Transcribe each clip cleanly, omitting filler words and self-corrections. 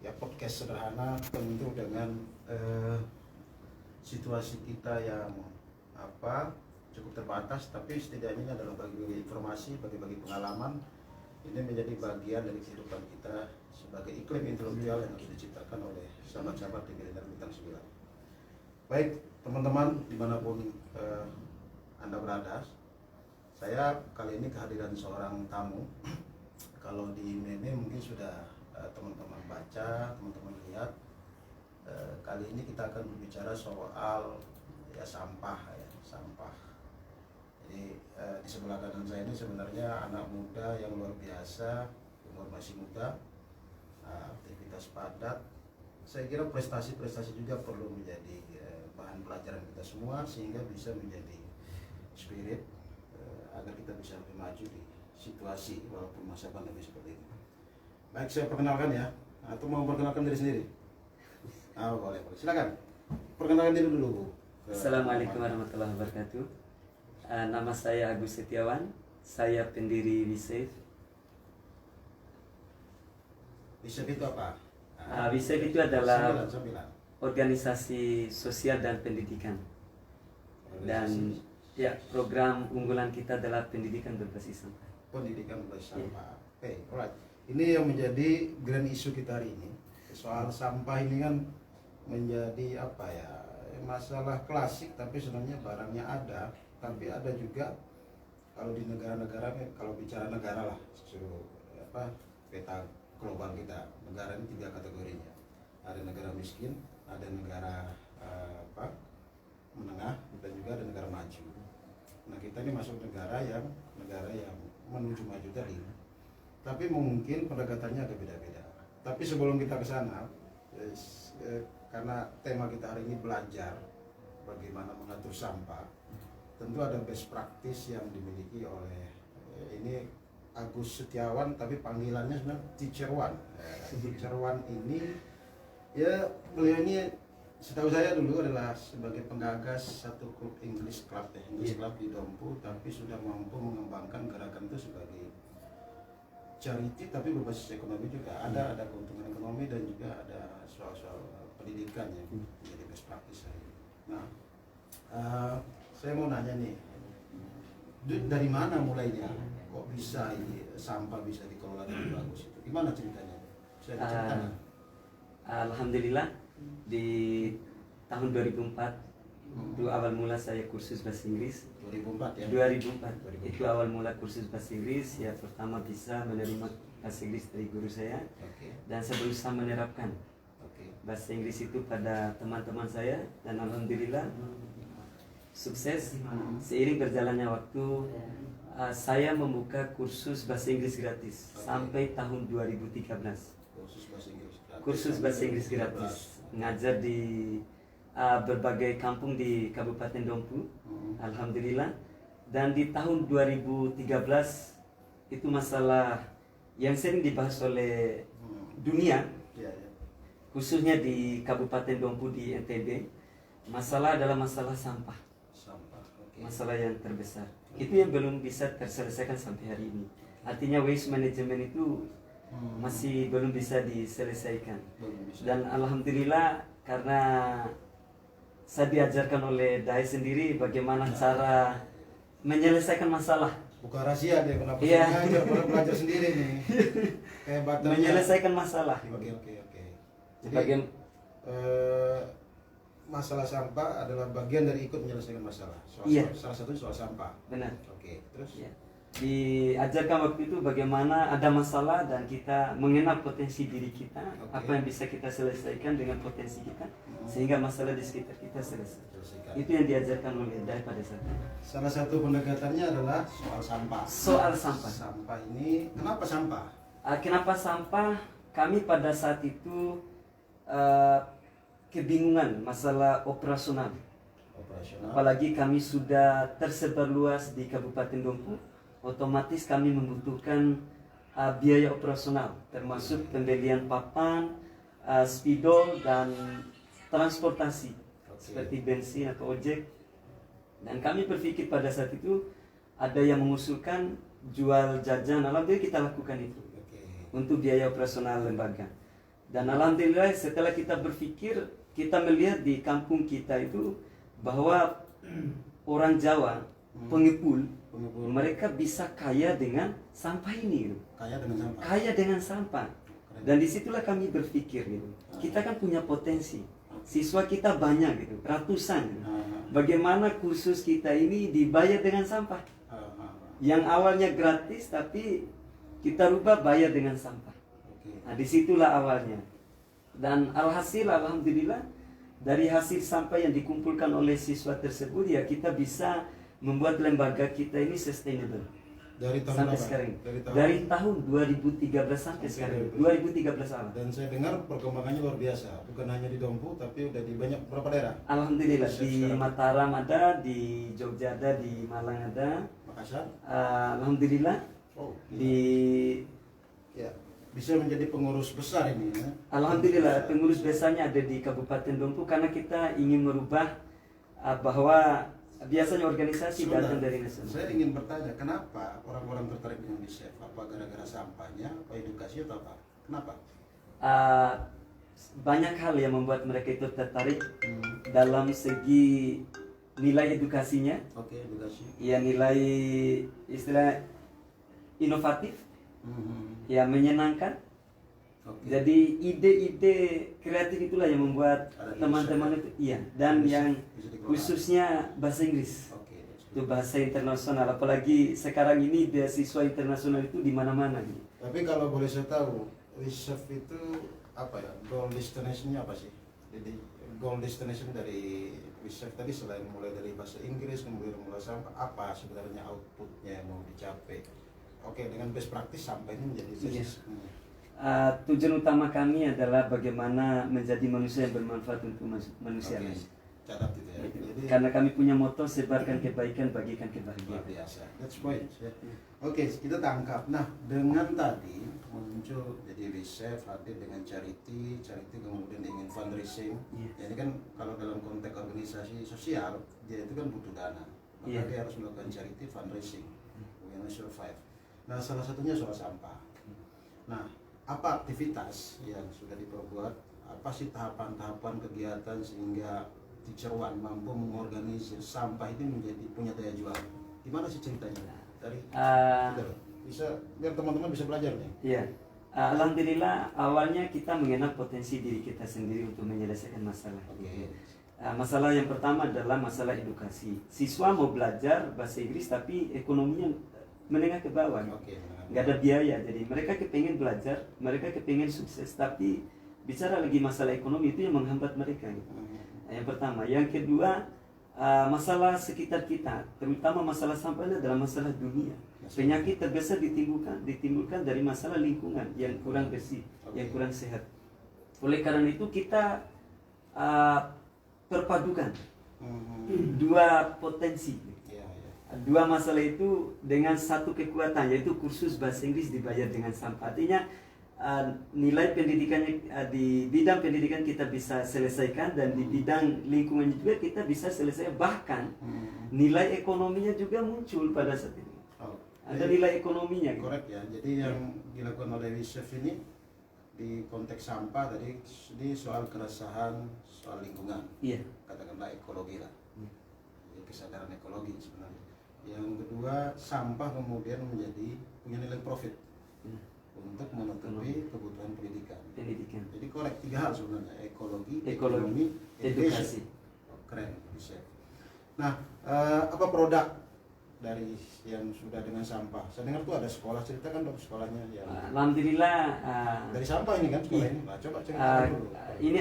ya podcast sederhana tentu dengan situasi kita yang cukup terbatas, tapi setidaknya ini adalah bagi informasi, bagi pengalaman. Ini menjadi bagian dari kehidupan kita sebagai iklim intelektual yang harus diciptakan oleh sahabat-sahabat di Milenial Bintang 9. Baik teman-teman dimanapun Anda berada, saya kali ini kehadiran seorang tamu. Kalau di meme mungkin sudah teman-teman baca, teman-teman lihat. Kali ini kita akan berbicara soal sampah. Jadi di sebelah kanan saya ini sebenarnya anak muda yang luar biasa, umur masih muda, aktivitas padat. Saya kira prestasi-prestasi juga perlu menjadi bahan pelajaran kita semua, sehingga bisa menjadi spirit agar kita bisa lebih maju di situasi walaupun masa pandemi seperti ini. Baik, saya perkenalkan ya, atau mau perkenalkan diri sendiri? Boleh. Silakan. Perkenalkan diri dulu, Bu. Assalamualaikum warahmatullahi wabarakatuh. Nama saya Agus Setiawan. Saya pendiri WISAVE. WISAVE itu apa? WISAVE itu adalah Sembilan. organisasi sosial dan pendidikan. Dan ya, program unggulan kita adalah pendidikan berbasis sampah. Pendidikan berbasis sampah. Oke, alright. Ini yang menjadi grand issue kita hari ini. Soal sampah ini kan menjadi masalah klasik, tapi sebenarnya barangnya ada, tapi ada juga kalau di negara-negara, kalau bicara negara lah, peta global kita, negara ini 3 kategorinya. Ada negara miskin, ada negara menengah, dan juga ada negara maju. Nah, kita ini masuk negara yang menuju maju tadi. Tapi mungkin pendekatannya agak beda-beda. Tapi sebelum kita ke sana, karena tema kita hari ini belajar bagaimana mengatur sampah, tentu ada best practice yang dimiliki oleh ini Agus Setiawan, tapi panggilannya sebenarnya Teacher One. Teacher One ini, ya beliau ini setahu saya dulu adalah sebagai penggagas satu klub English Club di Dompu, tapi sudah mampu mengembangkan gerakan itu sebagai charity, tapi berbasis ekonomi juga. Ada keuntungan ekonomi dan juga ada soal-soal pendidikan yang menjadi best practice hari ini. Nah, saya mau nanya nih, dari mana mulainya? Kok bisa ini sampah bisa dikelola dengan bagus itu? Gimana ceritanya? Saya ceritakan. Alhamdulillah di tahun 2004 itu awal mula saya kursus bahasa Inggris. 2004 ya? 2004. Itu awal mula kursus bahasa Inggris. Ya, pertama bisa menerima bahasa Inggris dari guru saya. Dan saya berusaha menerapkan bahasa Inggris itu pada teman-teman saya. Dan alhamdulillah sukses. Seiring berjalannya waktu, saya membuka kursus bahasa Inggris gratis sampai tahun 2013. Kursus bahasa Inggris gratis. Ngajar di berbagai kampung di Kabupaten Dompu, alhamdulillah. Dan di tahun 2013 itu masalah yang sering dibahas oleh dunia, khususnya di Kabupaten Dompu di NTB. Masalah adalah masalah sampah. Masalah yang terbesar. Itu yang belum bisa terselesaikan sampai hari ini. Artinya waste management itu masih belum bisa diselesaikan. Dan alhamdulillah karena saya diajarkan oleh Dai sendiri bagaimana cara menyelesaikan masalah. Bukan rahasia deh, kenapa belajar sendiri nih. Kehebatannya Menyelesaikan masalah. Oke. Jadi masalah sampah adalah bagian dari ikut menyelesaikan masalah. Salah satu soal sampah. Benar. Oke, terus? Ya. Diajarkan waktu itu bagaimana ada masalah dan kita mengenal potensi diri kita, apa yang bisa kita selesaikan dengan potensi kita, sehingga masalah di sekitar kita selesai. Itu yang diajarkan oleh Dai pada saat itu. Salah satu pendekatannya adalah soal sampah. Soal sampah. Sampah ini, kenapa sampah? Kenapa sampah? Kami pada saat itu kebingungan masalah operasional. Apalagi kami sudah tersebar luas di Kabupaten Dompu. Otomatis kami membutuhkan biaya operasional, termasuk pembelian papan, spidol, dan transportasi seperti bensin atau ojek. Dan kami berpikir pada saat itu ada yang mengusulkan jual jajan. Alhamdulillah kita lakukan itu untuk biaya operasional lembaga. Dan alhamdulillah setelah kita berpikir, kita melihat di kampung kita itu bahwa orang Jawa pengepul, mereka bisa kaya dengan sampah ini gitu. Kaya dengan sampah. Kaya dengan sampah. Dan disitulah kami berpikir gitu. Kita kan punya potensi. Siswa kita banyak gitu, ratusan gitu. Bagaimana kursus kita ini dibayar dengan sampah? Yang awalnya gratis tapi kita rubah bayar dengan sampah. Nah, disitulah awalnya. Dan alhasil alhamdulillah dari hasil sampah yang dikumpulkan oleh siswa tersebut ya kita bisa membuat lembaga kita ini sustainable. Dari tahun Sampai berapa? sekarang. Dari Dari tahun 2013 sampai sekarang. 2013 awal. Dan saya dengar perkembangannya luar biasa, bukan hanya di Dompu tapi udah di banyak berapa daerah? Alhamdulillah Chef di sekarang. Mataram ada, di Jogja ada, di Malang ada. Makassar? Alhamdulillah Oh, di ya bisa menjadi pengurus besar ini ya. Alhamdulillah pengurus besarnya ada di Kabupaten Dompu karena kita ingin merubah bahwa biasanya organisasi Sebentar, datang dari nasional. saya ingin bertanya, kenapa orang-orang tertarik dengan chef? Apa gara-gara sampahnya, apa edukasi atau apa? Kenapa? Uh, banyak hal yang membuat mereka itu tertarik dalam segi nilai edukasinya, Oke, edukasi. ya nilai istilah inovatif, ya menyenangkan. Oke. Jadi ide-ide kreatif itulah yang membuat Ada teman-teman bisa- itu, iya. Dan bisa- yang bisa dikelola. khususnya bahasa Inggris, Oke. itu bahasa internasional. Apalagi sekarang ini beasiswa internasional itu di mana-mana. Gitu. Tapi kalau boleh saya tahu, chef itu apa ya? Goal destination-nya apa sih? Jadi goal destination dari chef tadi selain mulai dari bahasa Inggris kemudian mulai sampah, apa sebenarnya outputnya yang mau dicapai? Oke, dengan best practice sampai ini menjadi Iya. basis. Tujuan utama kami adalah bagaimana menjadi manusia yang bermanfaat untuk manusia Oke, lain. catat itu ya. Gitu. Jadi Karena kami punya moto sebarkan kebaikan, bagikan luar kebahagiaan. biasa. That's point. Ya. Oke, kita tangkap. Nah, dengan tadi muncul jadi chef hadir dengan charity kemudian ingin fundraising. Iya. Ya, ini kan kalau dalam konteks organisasi sosial, dia itu kan butuh dana. Maka Iya. dia harus melakukan charity fundraising. We're gonna survive. Nah, salah satunya soal sampah. Nah, apa aktivitas yang sudah diperbuat? Apa sih tahapan-tahapan kegiatan sehingga Teacher One mampu mengorganisir sampah ini menjadi punya daya jual? Gimana sih ceritanya? Dari gitu loh. Bisa biar teman-teman bisa belajar nih. Iya. Alhamdulillah awalnya kita mengenal potensi diri kita sendiri untuk menyelesaikan masalah. Oke. Masalah yang pertama adalah masalah edukasi. Siswa mau belajar bahasa Inggris tapi ekonominya menengah ke bawah. Oke. Nggak ada biaya, jadi mereka kepengen belajar, mereka kepengen sukses, tapi bicara lagi masalah ekonomi itu yang menghambat mereka gitu. Yang pertama, yang kedua masalah sekitar kita, terutama masalah sampah ini adalah masalah dunia. Penyakit terbesar ditimbulkan dari masalah lingkungan yang kurang bersih, yang kurang sehat. Oleh karena itu kita perpadukan dua potensi. Iya, iya. Dua masalah itu dengan satu kekuatan, yaitu kursus bahasa Inggris dibayar dengan sampah. Artinya nilai pendidikannya di bidang pendidikan kita bisa selesaikan, dan di bidang lingkungan juga kita bisa selesai, bahkan nilai ekonominya juga muncul pada saat ini. Oh, Ada jadi nilai ekonominya gitu. korek ya. Jadi yang dilakukan oleh chef ini di konteks sampah tadi ini soal keresahan soal lingkungan, Iya. katakanlah ekologi lah. Jadi kesadaran ekologi sebenarnya. Yang kedua, sampah kemudian menjadi punya nilai profit untuk menutupi kebutuhan pendidikan. Pendidikan. Jadi korek tiga hal sebenarnya, ekologi, Ekonomi, ekonomi, edukasi. Oh, keren, bisa. Nah, apa produk dari yang sudah dengan sampah? Saya dengar tuh ada sekolah, ceritakan dong sekolahnya yang Alhamdulillah dari sampah ini kan sekolah iya. ini. Nah, coba ceritakan dulu. ini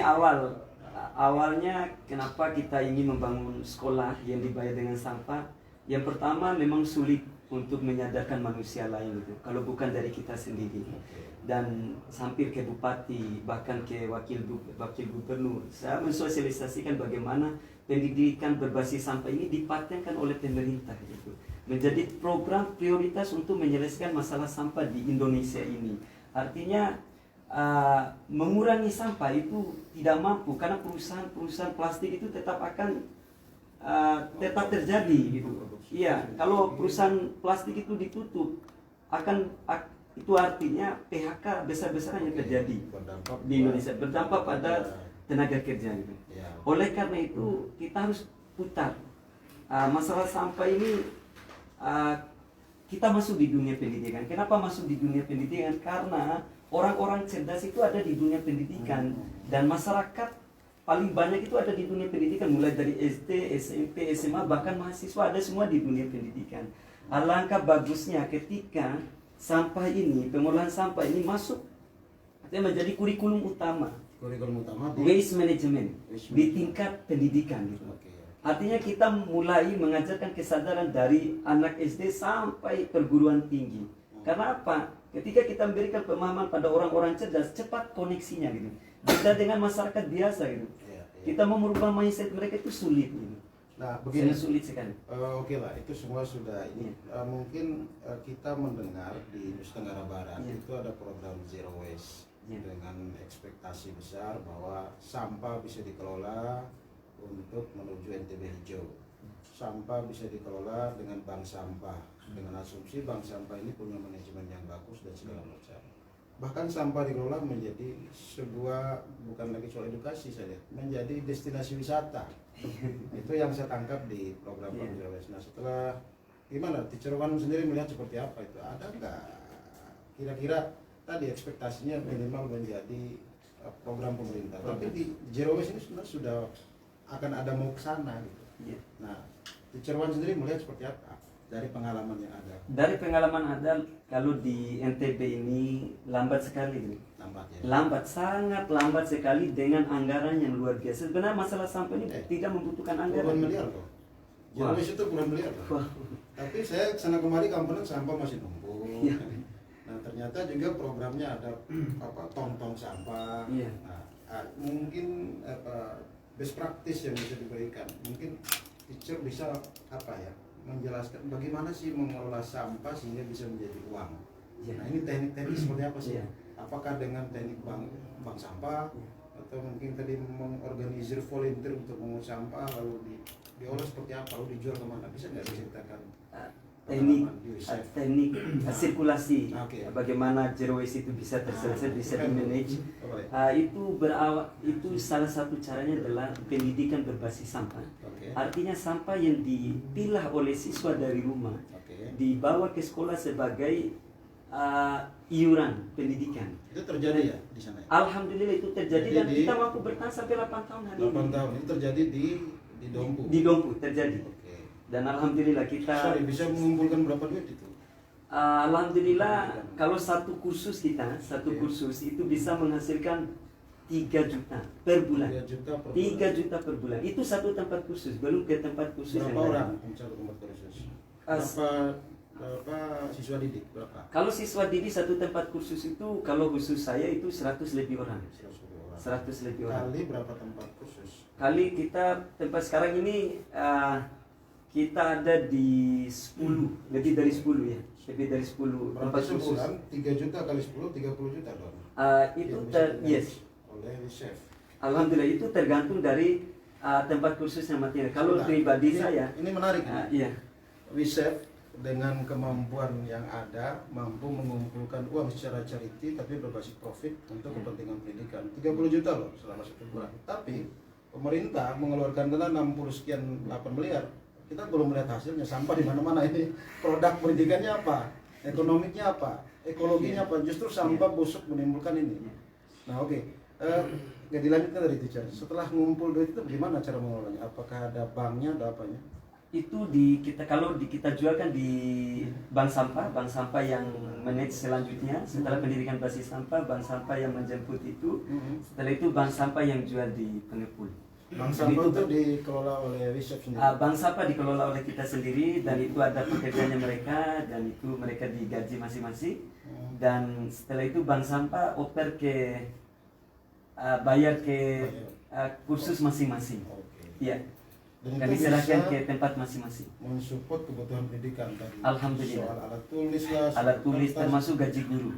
awalnya kenapa kita ingin membangun sekolah yang dibayar dengan sampah. Yang pertama memang sulit untuk menyadarkan manusia lain gitu, kalau bukan dari kita sendiri. Dan hampir ke bupati, bahkan ke wakil gubernur, saya mensosialisasikan bagaimana pendidikan berbasis sampah ini dipatenkan oleh pemerintah gitu, menjadi program prioritas untuk menyelesaikan masalah sampah di Indonesia ini. Artinya mengurangi sampah itu tidak mampu, karena perusahaan plastik itu tetap akan tetap terjadi gitu. Iya, kalau perusahaan plastik itu ditutup, itu artinya PHK besar-besaran yang terjadi Berdampak di Indonesia, berdampak pada tenaga kerja gitu. Ya. Oleh karena itu kita harus putar masalah sampah ini. Kita masuk di dunia pendidikan. Kenapa masuk di dunia pendidikan? Karena orang-orang cerdas itu ada di dunia pendidikan, dan masyarakat paling banyak itu ada di dunia pendidikan, mulai dari SD, SMP, SMA, bahkan mahasiswa ada semua di dunia pendidikan. Alangkah bagusnya ketika sampah ini, pengolahan sampah ini masuk artinya menjadi kurikulum utama waste management di tingkat pendidikan gitu. Oke. Artinya kita mulai mengajarkan kesadaran dari anak SD sampai perguruan tinggi. Karena apa? Ketika kita memberikan pemahaman pada orang-orang cerdas, cepat koneksinya gitu. Beda dengan masyarakat biasa gitu. Ya, ya. Kita mau merubah mindset mereka itu sulit gitu. Nah, begini. Sulit sekali. Oke lah, itu semua sudah ini. Mungkin kita mendengar di Nusa Tenggara Barat itu ada program Zero Waste dengan ekspektasi besar bahwa sampah bisa dikelola untuk menuju NTB hijau. Sampah bisa dikelola dengan bank sampah, dengan asumsi bank sampah ini punya manajemen yang bagus dan segala macam. Bahkan sampah dikelola menjadi sebuah, bukan lagi soal edukasi saya lihat, menjadi destinasi wisata. Itu yang saya tangkap di program Zero Waste. Nah, setelah gimana Teacher Wan sendiri melihat seperti apa itu? Ada nggak kira-kira tadi ekspektasinya minimal menjadi program pemerintah? Tapi di Zero Waste ini sebenarnya sudah akan ada mau ke sana gitu. Nah, Teacher Wan sendiri melihat seperti apa dari pengalaman yang ada? Dari pengalaman ada, kalau di NTB ini lambat sekali gitu. Lambat ya? Lambat, sangat lambat sekali dengan anggaran yang luar biasa. Sebenarnya masalah sampah ini tidak membutuhkan anggaran. Puluhan miliar loh. Zero Waste itu puluhan miliar loh. Tapi saya kesana kemari Kampenan sampah masih numpuk. Nah, ternyata juga programnya ada tong-tong sampah. Nah, mungkin best practice yang bisa diberikan. Mungkin teacher bisa menjelaskan bagaimana sih mengelola sampah sehingga bisa menjadi uang. Nah, ini teknik-teknik seperti apa sih? Apakah dengan teknik bank sampah atau mungkin tadi mengorganisir volunteer untuk mengut sampah lalu diolah seperti apa, lalu dijual kemana? Bisa nggak diceritakan? Teknik sirkulasi, bagaimana zero waste itu bisa terselesai, bisa di-manage. Itu salah satu caranya adalah pendidikan berbasis sampah. Artinya sampah yang dipilah oleh siswa dari rumah dibawa ke sekolah sebagai iuran pendidikan. Itu terjadi ya di sana? Alhamdulillah itu terjadi, dan kita mampu bertahan sampai 8 tahun hari ini. 8 tahun itu terjadi di Dompu. Di Dompu terjadi. Dan alhamdulillah kita bisa mengumpulkan berapa duit itu? Alhamdulillah kalau satu kursus kursus itu bisa menghasilkan 3 juta per bulan. 3 juta per bulan. Itu satu tempat kursus, belum ke tempat kursus berapa yang orang satu tempat kursus? Berapa siswa didik? Berapa? Kalau siswa didik satu tempat kursus itu, kalau khusus saya itu 100 lebih orang. 100 lebih orang. Kali berapa tempat kursus? Kali kita tempat sekarang ini kita ada di 10, lebih dari 10 ya. Lebih dari 10 tempat kursus. 3 juta kali 10, 30 juta dong. Yes. Oleh chef. Alhamdulillah itu tergantung dari tempat kursusnya materi. Kalau pribadi saya, ini menarik. Iya. WeChef dengan kemampuan yang ada mampu mengumpulkan uang secara charity tapi berbasis profit untuk kepentingan pendidikan. 30 juta loh selama 1 bulan. Tapi pemerintah mengeluarkan dana 60 sekian 8 miliar. Kita belum melihat hasilnya. Sampah di mana-mana ini. Produk pendidikannya apa? Ekonomiknya apa? Ekologinya apa? Justru sampah busuk menimbulkan ini. Nah, oke. Dilanjutkan dari teacher. Setelah ngumpul duit itu gimana cara mengelolanya? Apakah ada banknya, ada apanya? Itu kalau kita jualkan di bank sampah yang manage selanjutnya. Setelah pendidikan basis sampah, bank sampah yang menjemput itu. Setelah itu bank sampah yang jual di pengepul. Bank sampah itu dikelola oleh WeChef sendiri? Bank sampah dikelola oleh kita sendiri, dan itu ada pekerjanya mereka, dan itu mereka digaji masing-masing. Dan setelah itu bank sampah bayar ke kursus masing-masing. Iya. Dan diserahkan ke tempat masing-masing. Mensupport kebutuhan pendidikan tadi. Alhamdulillah. Soal alat tulis lah. Alat tulis termasuk gaji guru.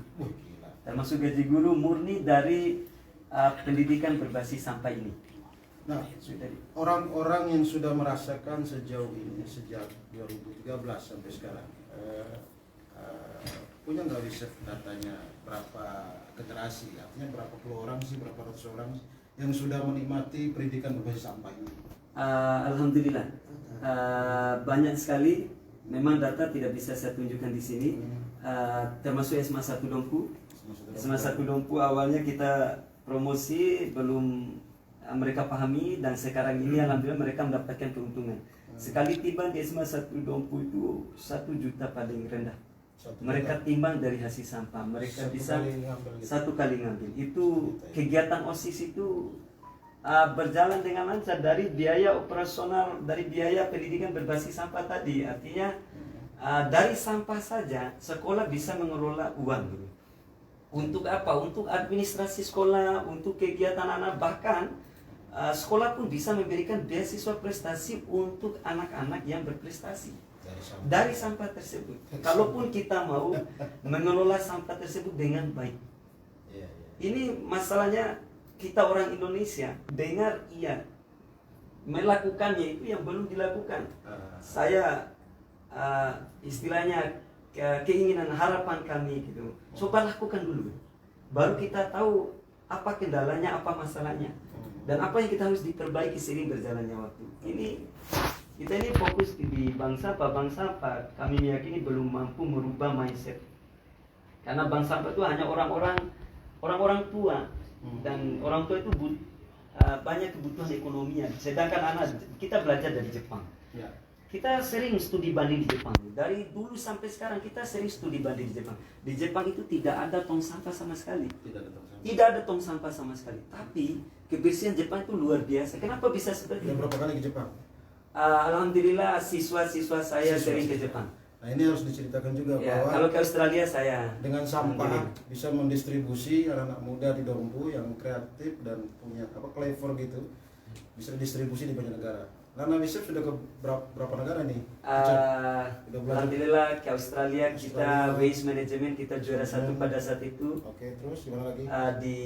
Termasuk gaji guru murni dari pendidikan berbasis sampah ini. Nah, orang-orang yang sudah merasakan sejauh ini sejak 2013 sampai sekarang punya nggak Wisef datanya berapa generasi, artinya berapa puluh orang sih, berapa ratus orang yang sudah menikmati pendidikan berbasis sampah ini? Alhamdulillah banyak sekali. Memang data tidak bisa saya tunjukkan di sini. Termasuk SMA 1 Dompu. SMA 1 Dompu awalnya kita promosi belum mereka pahami, dan sekarang ini alhamdulillah mereka mendapatkan keuntungan. Sekali timbang di SMA 1 Dompu itu 1 juta paling rendah. Mereka timbang dari hasil sampah. Mereka bisa satu kali ngambil. Itu kegiatan OSIS itu berjalan dengan lancar dari biaya operasional, dari biaya pendidikan berbasis sampah tadi. Artinya dari sampah saja sekolah bisa mengelola uang gitu. Untuk apa? Untuk administrasi sekolah, untuk kegiatan anak, bahkan sekolah pun bisa memberikan beasiswa prestasi untuk anak-anak yang berprestasi dari sampah tersebut. Kalaupun kita mau mengelola sampah tersebut dengan baik. Ini masalahnya kita orang Indonesia dengar iya, melakukannya itu yang belum dilakukan. Saya istilahnya keinginan harapan kami gitu, coba lakukan dulu, baru kita tahu apa kendalanya, apa masalahnya, dan apa yang kita harus diperbaiki seiring berjalannya waktu. Kita ini fokus di bank sampah. Kami meyakini belum mampu merubah mindset, karena bank sampah itu hanya orang-orang tua, dan orang tua itu banyak kebutuhan ekonominya. Sedangkan anak kita belajar dari Jepang. Kita sering studi banding di Jepang. Dari dulu sampai sekarang kita sering studi banding di Jepang. Di Jepang itu tidak ada tong sampah sama sekali. Tidak ada tong sampah sama sekali. Tapi kebersihan Jepang itu luar biasa. Kenapa bisa seperti itu? Berapa kali ke Jepang? Alhamdulillah siswa-siswa saya sering ke Jepang. Nah ini harus diceritakan juga Ya, bahwa kalau ke Australia saya dengan sampah bisa mendistribusi anak-anak muda di Dompu yang kreatif dan punya clever gitu, bisa distribusi di banyak negara. Nana Wisef sudah ke berapa negara nih? Alhamdulillah ke Australia kita waste management kita juara 1 pada saat itu. Oke, terus gimana lagi? Di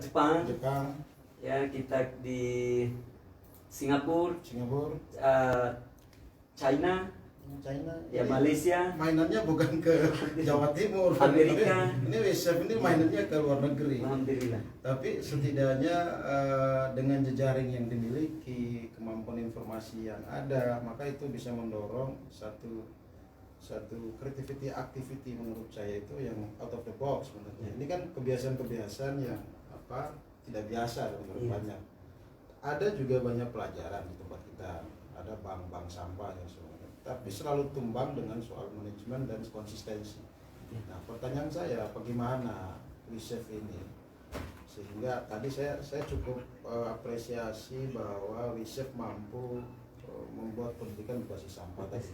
Jepang. Ya, kita di Singapura, China, ya Malaysia. Mainannya bukan ke Jawa Timur, Amerika. Ini Wisef ini mainannya ke luar negeri. Alhamdulillah. Tapi setidaknya dengan jejaring yang dimiliki, kemampuan informasi yang ada, maka itu bisa mendorong satu creativity activity menurut saya itu yang out of the box sebenarnya. Ini kan kebiasaan-kebiasaan yang tidak biasa menurut banyak. Ada juga banyak pelajaran di tempat kita, ada bank-bank sampah yang semuanya, tapi selalu tumbang dengan soal manajemen dan konsistensi. Nah, pertanyaan saya, bagaimana Wisef ini sehingga tadi saya cukup apresiasi bahwa Wisef mampu membuat pendidikan berbasis sampah tadi.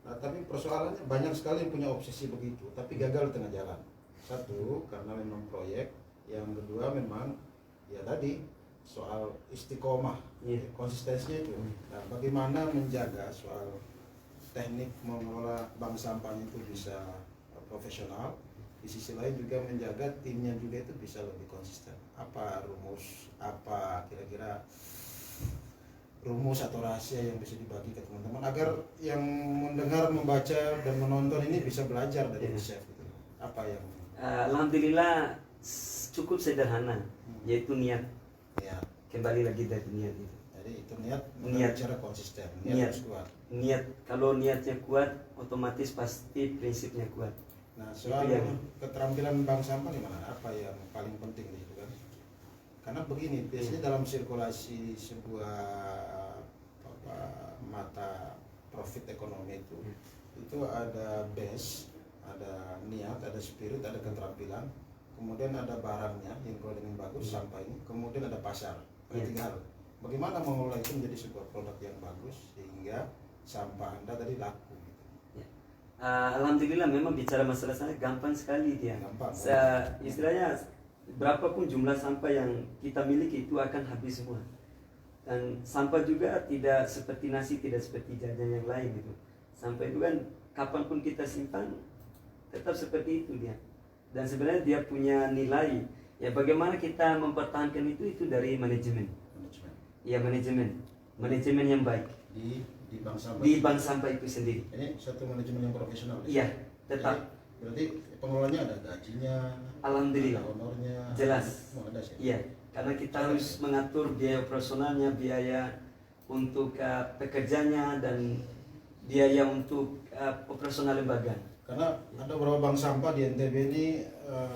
Nah, tapi persoalannya banyak sekali yang punya obsesi begitu, tapi gagal di tengah jalan. Satu, karena memang proyek. Yang kedua, memang ya tadi soal istiqomah, konsistensinya itu. Nah, bagaimana menjaga soal teknik mengelola bank sampahnya itu bisa profesional, di sisi lain juga menjaga timnya juga itu bisa lebih konsisten. Apa rumus, apa kira-kira rumus atau rahasia yang bisa dibagi ke teman-teman agar yang mendengar, membaca dan menonton ini bisa belajar dari Wisef gitu. Apa yang Alhamdulillah cukup sederhana, yaitu niat. Kembali lagi dari niat itu. Jadi itu niat cara konsisten, niat harus kuat. Niat, kalau niatnya kuat, otomatis pasti prinsipnya kuat. Nah, soal keterampilan bank sampah gimana? Apa yang paling penting di situ kan? Karena begini, biasanya dalam sirkulasi sebuah mata profit ekonomi itu ada base, ada niat, ada spirit, ada keterampilan. Kemudian ada barangnya yang kalau dengan bagus sampah ini, kemudian ada pasar. Tiga hal. Bagaimana mengelola itu menjadi sebuah produk yang bagus sehingga sampah Anda tadi laku. Alhamdulillah memang bicara masalah sana gampang sekali dia. Istilahnya berapapun jumlah sampah yang kita miliki itu akan habis semua. Dan sampah juga tidak seperti nasi, tidak seperti jajan yang lain gitu. Sampah itu kan kapanpun kita simpan tetap seperti itu dia. Dan sebenarnya dia punya nilai. Ya bagaimana kita mempertahankan itu dari manajemen. Ya manajemen yang baik di bank sampah. Di bank sampah itu sendiri. Ini satu manajemen yang profesional. Iya, tetap. Berarti pengelolanya ada gajinya, Alhamdulillah. ada honornya. Jelas. Oh, ada sih. Iya, karena kita harus mengatur biaya operasionalnya, biaya untuk pekerjanya, dan biaya untuk operasional lembaga. Karena ada beberapa bank sampah di NTB ini,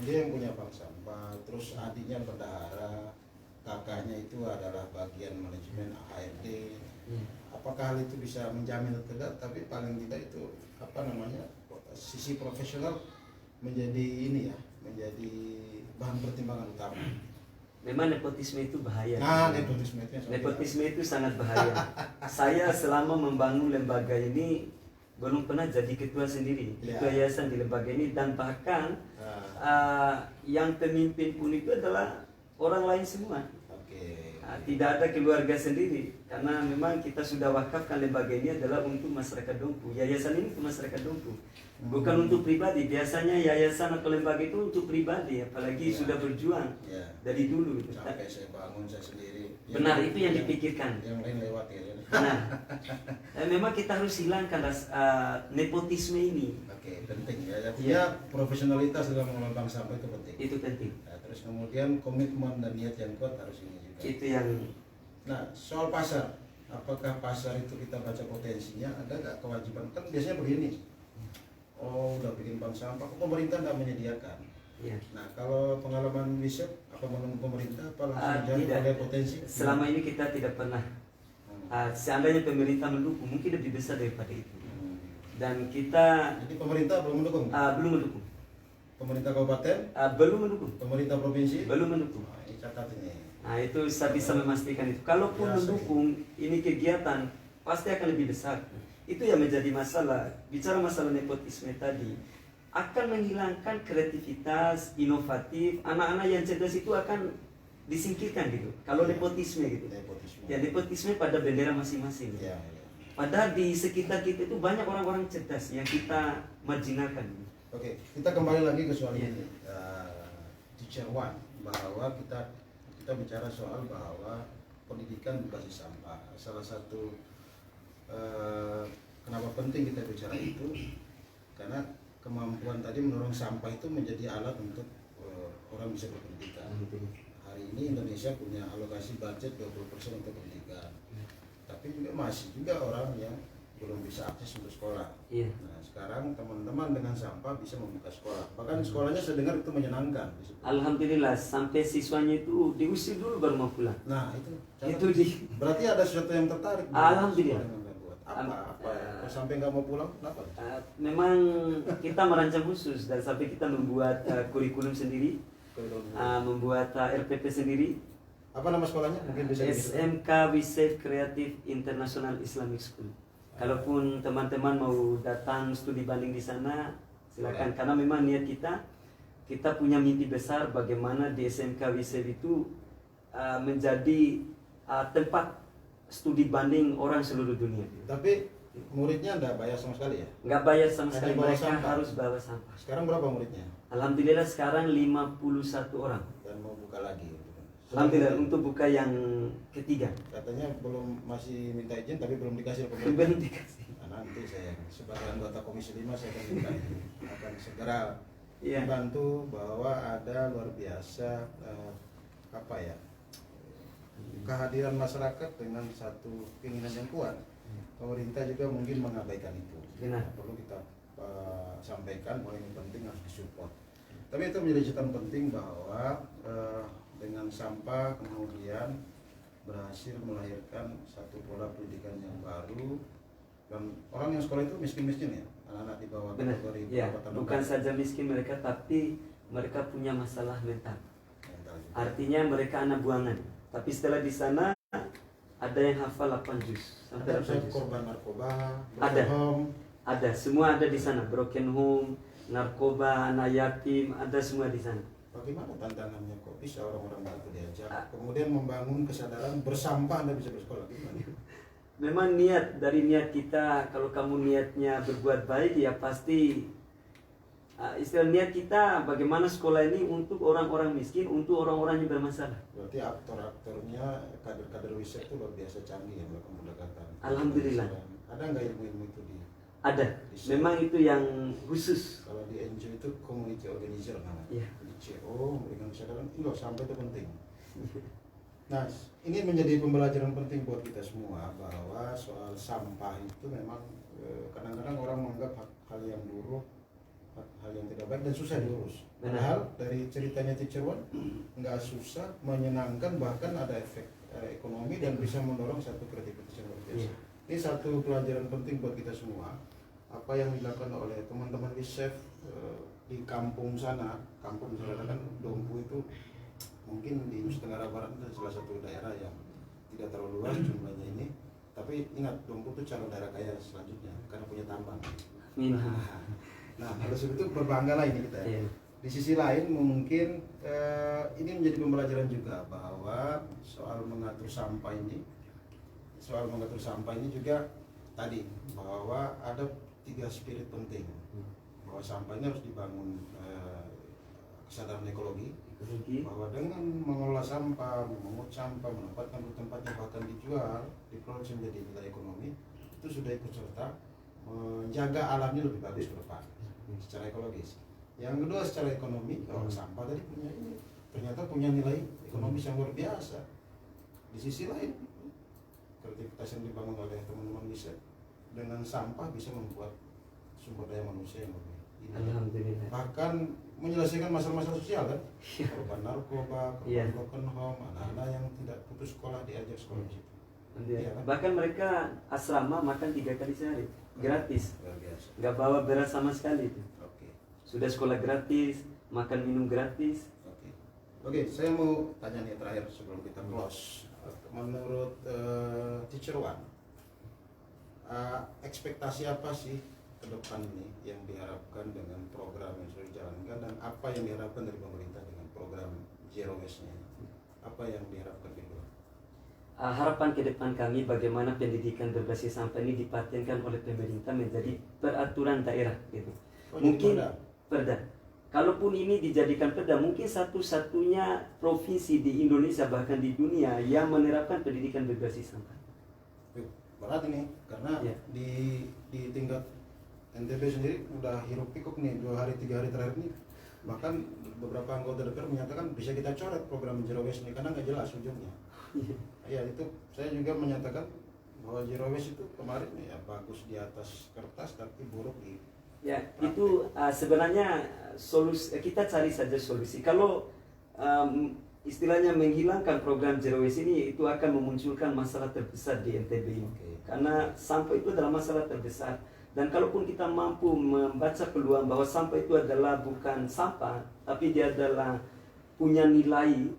dia yang punya bank sampah, terus adiknya bendahara, kakaknya itu adalah bagian manajemen HRD. Apakah hal itu bisa menjamin atau tidak? Tapi paling tidak itu sisi profesional menjadi ini ya, menjadi bahan pertimbangan utama. Memang nepotisme itu bahaya. Nah, nepotisme Itu sangat bahaya. Saya selama membangun lembaga ini belum pernah jadi ketua sendiri, ketua yayasan di lembaga ini, dan bahkan yang pemimpin pun itu adalah orang lain semua. Tidak ada keluarga sendiri, karena memang kita sudah wakafkan lembaga ini adalah untuk masyarakat Dompu. Yayasan ini untuk masyarakat Dompu, bukan untuk pribadi. Biasanya yayasan atau lembaga itu untuk pribadi, apalagi sudah berjuang dari dulu. Sampai saya bangun saya sendiri. Benar, itu yang dipikirkan. Yang lain lewat ya. Benar. Memang kita harus hilangkan nepotisme ini. Oke, penting ya. Artinya profesionalitas dalam mengelola bank sampah itu penting. Itu penting. Nah, terus kemudian komitmen dan niat yang kuat harus ini juga. Itu yang. Nah, soal pasar, apakah pasar itu kita baca potensinya, ada nggak kewajiban? Kan biasanya begini, oh udah bikin bank sampah, pemerintah nggak menyediakan. Ya. Nah, kalau pengalaman Bishop, apa menunggu pemerintah, apa langsung jalan pada potensi? Selama ini kita tidak pernah. Seandainya pemerintah mendukung, mungkin lebih besar daripada itu. Dan kita. Jadi pemerintah belum mendukung? Belum mendukung. Pemerintah kabupaten? Belum mendukung. Pemerintah provinsi? Belum mendukung. Ini catat ini. Nah, itu saya bisa memastikan itu. Kalaupun mendukung ini kegiatan, pasti akan lebih besar. Itu yang menjadi masalah. Bicara masalah nepotisme tadi, akan menghilangkan kreativitas, inovatif. Anak-anak yang cerdas itu akan disingkirkan gitu. Kalau nepotisme gitu. Ya, nepotisme pada bendera masing-masing. Padahal di sekitar kita itu banyak orang-orang cerdas yang kita marginalkan. Oke, kita kembali lagi ke soal ini. Teacher One, bahwa kita bicara soal bahwa pendidikan berbasis sampah. Salah satu kenapa penting kita bicara itu, karena kemampuan tadi mendorong sampah itu menjadi alat untuk orang bisa berpendidikan. Hari ini Indonesia punya alokasi budget 20% untuk pendidikan, tapi juga masih juga orang yang belum bisa akses untuk sekolah. Nah, sekarang teman-teman dengan sampah bisa membuka sekolah. Bahkan sekolahnya saya dengar itu menyenangkan. Alhamdulillah, sampai siswanya itu diusir dulu baru mau pulang. Nah, itu berarti ada sesuatu yang tertarik. Alhamdulillah. Apa? Sampai nggak mau pulang? Kenapa? Memang kita merancang khusus, dan sampai kita membuat kurikulum sendiri, membuat RPP sendiri. Apa nama sekolahnya? Mungkin bisa SMK Wisef Creative International Islamic School. Kalaupun teman-teman mau datang studi banding di sana, silakan. Karena memang niat kita punya mimpi besar bagaimana di SMK Wisef itu menjadi tempat studi banding orang seluruh dunia. Tapi muridnya nggak bayar sama sekali ya? Nggak bayar sama sekali, mereka sampah. Harus bawa sampah. Sekarang berapa muridnya? Alhamdulillah sekarang 51 orang. Dan mau buka lagi. Alhamdulillah untuk buka yang ketiga. Katanya masih minta izin tapi belum dikasih pemerintah. Belum dikasih. Nah, nanti saya sebagai anggota Komisi 5 saya akan minta akan segera Iya. membantu bahwa ada luar biasa kehadiran masyarakat dengan satu keinginan yang kuat. Pemerintah juga mungkin mengabaikan itu. Benar. Perlu kita sampaikan bahwa ini penting, harus disupport. Tapi itu menjadi catatan penting bahwa dengan sampah kemudian berhasil melahirkan satu pola pendidikan yang baru, dan orang yang sekolah itu miskin-miskin ya, anak-anak di bawah kategori bukan saja miskin mereka, tapi mereka punya masalah mental. Artinya mereka anak buangan, tapi setelah di sana ada yang hafal 8 juz sampai 8 juz. Korban narkoba, ada semua ada di sana, broken home, narkoba, anak yatim, ada semua di sana. Bagaimana tantangannya kok bisa orang-orang itu diajak kemudian membangun kesadaran bersampah Anda bisa bersekolah? Gimana? Memang dari niat kita, kalau kamu niatnya berbuat baik ya pasti istilah niat kita bagaimana sekolah ini untuk orang-orang miskin, untuk orang-orang yang bermasalah. Berarti aktor-aktornya, kader-kader Wisef itu luar biasa canggih ya melakukan pendekatan. Alhamdulillah. Ada nggak ilmu-ilmu itu Ada. Memang itu yang khusus. Kalau di NGO itu community organizer namanya. Iya. Jadi CO memberikan kesadaran, ini loh sampah itu penting. Nah, ini menjadi pembelajaran penting buat kita semua bahwa soal sampah itu memang kadang-kadang orang menganggap hal yang buruk, hal yang tidak baik dan susah diurus. Padahal dari ceritanya Teacher One nggak susah, menyenangkan, bahkan ada efek ekonomi dan bisa mendorong satu kreativitas yang luar biasa. Ini satu pelajaran penting buat kita semua. Apa yang dilakukan oleh teman-teman WISEF di kampung sana kan Dompu itu mungkin di Nusa Tenggara Barat itu salah satu daerah yang tidak terlalu luas jumlahnya ini. Tapi ingat, Dompu itu calon daerah kaya selanjutnya karena punya tambang. Nah, oleh sebab itu berbanggalah ini kita. Di sisi lain mungkin ini menjadi pembelajaran juga bahwa soal mengatur sampah ini juga tadi bahwa ada 3 spirit penting, bahwa sampah ini harus dibangun kesadaran ekologi, bahwa dengan mengelola sampah, memungut sampah, menempatkan di tempatnya, bahkan dijual, diproduksi menjadi nilai ekonomi, itu sudah ikut serta menjaga alamnya lebih bagus ke depan secara ekologis. Yang kedua secara ekonomi, kalau sampah tadi ternyata punya nilai ekonomis yang luar biasa. Di sisi lain, kreativitas yang dibangun oleh teman-teman bisa dengan sampah bisa membuat sumber daya manusia yang lebih Alhamdulillah. bahkan menyelesaikan masalah-masalah sosial kan, korban narkoba, korban broken home, anak-anak yang tidak putus sekolah diajak sekolah di situ. Ya, kan? Bahkan mereka asrama makan 3 kali sehari gratis, nggak bawa beras sama sekali itu. Sudah sekolah gratis, makan minum gratis. Oke, saya mau tanya nih terakhir sebelum kita close. Menurut Teacher One, ekspektasi apa sih ke depan ini yang diharapkan dengan program yang sudah dijalankan, dan apa yang diharapkan dari pemerintah dengan program Zero Waste-nya? Apa yang diharapkan gitu? Harapan ke depan kami bagaimana pendidikan berbasis sampah ini dipatenkan oleh pemerintah menjadi peraturan daerah gitu. Mungkin perda. Kalaupun ini dijadikan perda, mungkin satu-satunya provinsi di Indonesia bahkan di dunia yang menerapkan pendidikan berbasis sampah. Berat ini karena di tingkat NTB sendiri udah hiruk pikuk nih 2 hari 3 hari terakhir ini, bahkan beberapa anggota DPR menyatakan bisa kita coret program Zero Waste ini karena nggak jelas ujungnya. Ya itu saya juga menyatakan bahwa Zero Waste itu kemarin ya bagus di atas kertas tapi buruk di itu sebenarnya solusi, kita cari saja solusi. Kalau istilahnya menghilangkan program Zero Waste ini, itu akan memunculkan masalah terbesar di NTB ini. Karena sampah itu adalah masalah terbesar. Dan kalaupun kita mampu membaca peluang bahwa sampah itu adalah bukan sampah, tapi dia adalah punya nilai.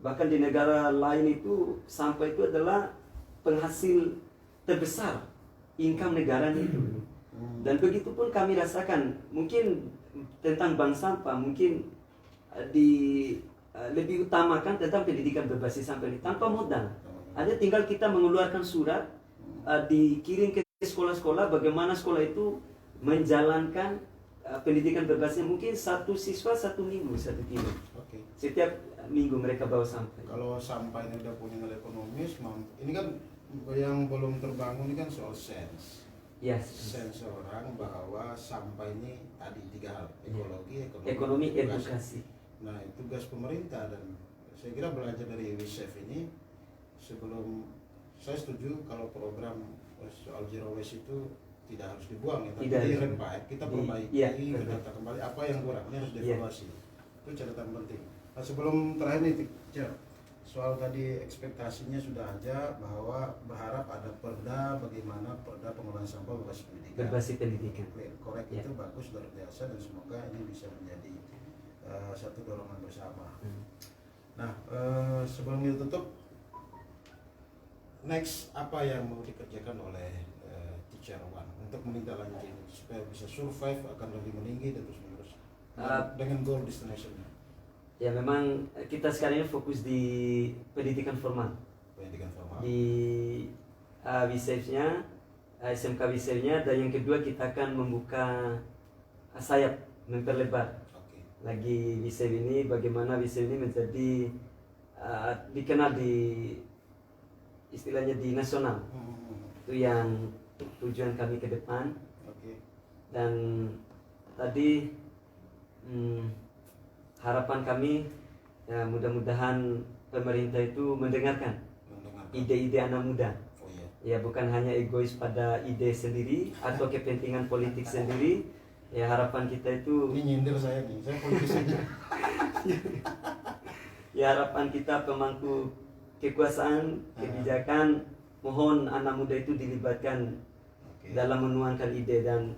Bahkan di negara lain itu sampah itu adalah penghasil terbesar income negaranya itu. Dan begitu pun kami rasakan, mungkin tentang bank sampah, mungkin lebih utamakan tentang pendidikan berbasis sampah ini tanpa modal. Ada tinggal kita mengeluarkan surat, dikirim ke sekolah-sekolah, bagaimana sekolah itu menjalankan pendidikan berbasisnya. Mungkin 1 siswa 1 minggu 1 kilo. Setiap minggu mereka bawa sampah. Kalau sampah ini udah punya nilai ekonomis, ini kan yang belum terbangun ini kan soal sense. Sense orang bahwa sampah ini tadi 3 hal, ekologi, ekonomi, edukasi. Nah, itu tugas pemerintah, dan saya kira belajar dari WISEF ini, sebelum saya setuju kalau program soal Zero Waste itu tidak harus dibuang ya, tapi kita perbaiki, kita kembali apa yang kurang, ini harus dievaluasi. Itu catatan penting. Nah, sebelum terakhir nih, Teacher, soal tadi ekspektasinya sudah ada bahwa berharap ada perda, bagaimana perda pengelolaan sampah berbasis pendidikan. Korek itu bagus, luar biasa, dan semoga ini bisa menjadi satu dorongan bersama. Nah, sebelum kita tutup, next apa yang mau dikerjakan oleh Teacher One untuk menindaklanjuti ini supaya bisa survive, akan lebih meninggi dan terus menerus dengan goal destination-nya? Ya, memang kita sekarang ini fokus di pendidikan formal. Di WISEF-nya, SMK WISEF-nya, dan yang kedua kita akan membuka sayap, memperlebar lagi WISEF ini, bagaimana WISEF ini menjadi dikenal di istilahnya di nasional. Itu yang tujuan kami ke depan. Dan tadi harapan kami ya mudah-mudahan pemerintah itu mendengarkan ide-ide anak muda. Oh iya. Ya bukan hanya egois pada ide sendiri atau kepentingan politik sendiri. Ya harapan kita itu Ini nyindir saya nih, saya politis aja. ya harapan kita pemangku kekuasaan, kebijakan, mohon anak muda itu dilibatkan Oke. dalam menuangkan ide. Dan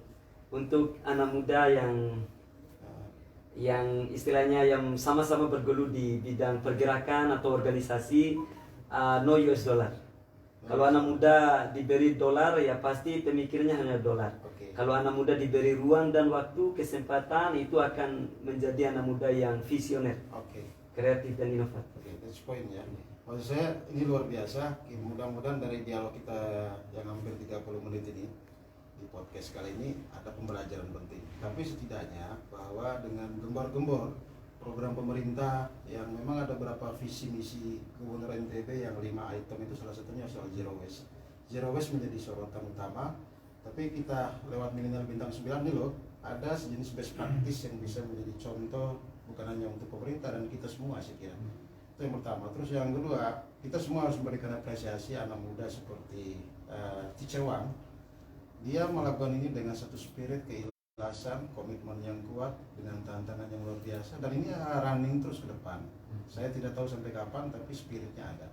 untuk anak muda yang istilahnya yang sama-sama bergelut di bidang pergerakan atau organisasi, no US dollar. Kalau anak muda diberi dolar ya pasti pemikirannya hanya dolar. Oke. Kalau anak muda diberi ruang dan waktu, kesempatan, itu akan menjadi anak muda yang visioner, Oke. kreatif dan inovatif. Oke, that's point ya. Maksud saya ini luar biasa. Mudah-mudahan dari dialog kita yang hampir 30 menit ini di podcast kali ini ada pembelajaran penting. Tapi setidaknya bahwa dengan gembor-gembor program pemerintah yang memang ada beberapa visi misi Gubernur NTB yang 5 item itu salah satunya soal zero waste. Zero waste menjadi sorotan utama. Tapi kita lewat Milenial Bintang 9 ini loh, ada sejenis best practice yang bisa menjadi contoh bukan hanya untuk pemerintah dan kita semua saya kira. Itu yang pertama. Terus yang kedua, kita semua harus memberikan apresiasi anak muda seperti Teacher Wang. Dia melakukan ini dengan satu spirit keikhlasan, komitmen yang kuat, dengan tantangan yang luar biasa, dan ini running terus ke depan. Saya tidak tahu sampai kapan, tapi spiritnya ada.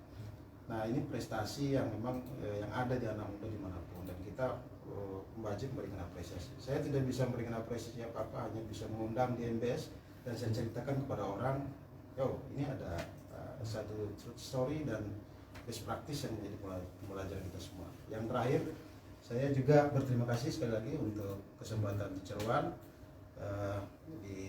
Nah ini prestasi yang memang yang ada di anak muda dimanapun, dan kita wajib memberikan apresiasi. Saya tidak bisa memberikan apresiasi apa-apa, hanya bisa mengundang di MBS dan saya ceritakan kepada orang, yo ini ada satu truth story dan best practice yang menjadi pembelajaran kita semua. Yang terakhir, saya juga berterima kasih sekali lagi untuk kesempatan Teacher Wan. Di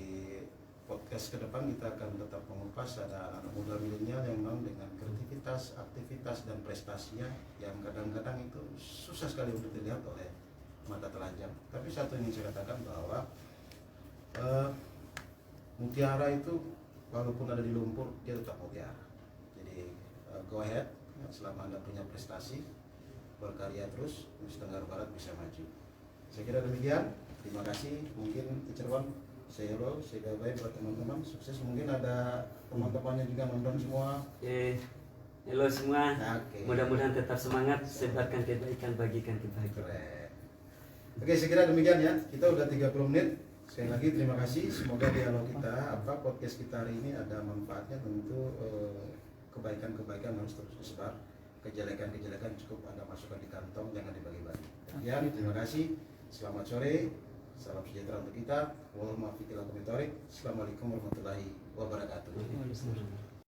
podcast ke depan kita akan tetap mengupas ada anak muda milenial yang memang dengan kreativitas, aktivitas dan prestasinya yang kadang-kadang itu susah sekali untuk dilihat oleh mata telanjang. Tapi satu yang saya katakan bahwa mutiara itu walaupun ada di lumpur dia tetap mutiara. Jadi go ahead, selama Anda punya prestasi, berkarya terus, Nusa Tenggara Barat bisa maju. Saya kira demikian. Terima kasih. Mungkin Teacher Wan, say hello, say bye-bye buat teman-teman. Sukses. Mungkin ada teman-temannya juga nonton semua. Oke, halo semua. Oke. Mudah-mudahan tetap semangat, sebarkan kebaikan, bagikan kebahagiaan. Keren. Oke, saya kira demikian ya. Kita udah 30 menit. Sekali lagi terima kasih. Semoga dialog kita, podcast kita hari ini ada manfaatnya. Tentu kebaikan-kebaikan harus terus disebar. Kejelekan-kejelekan cukup Anda masukkan di kantong, jangan dibagi-bagi. Ya, terima kasih. Selamat sore. Salam sejahtera untuk kita. Assalamualaikum warahmatullahi wabarakatuh.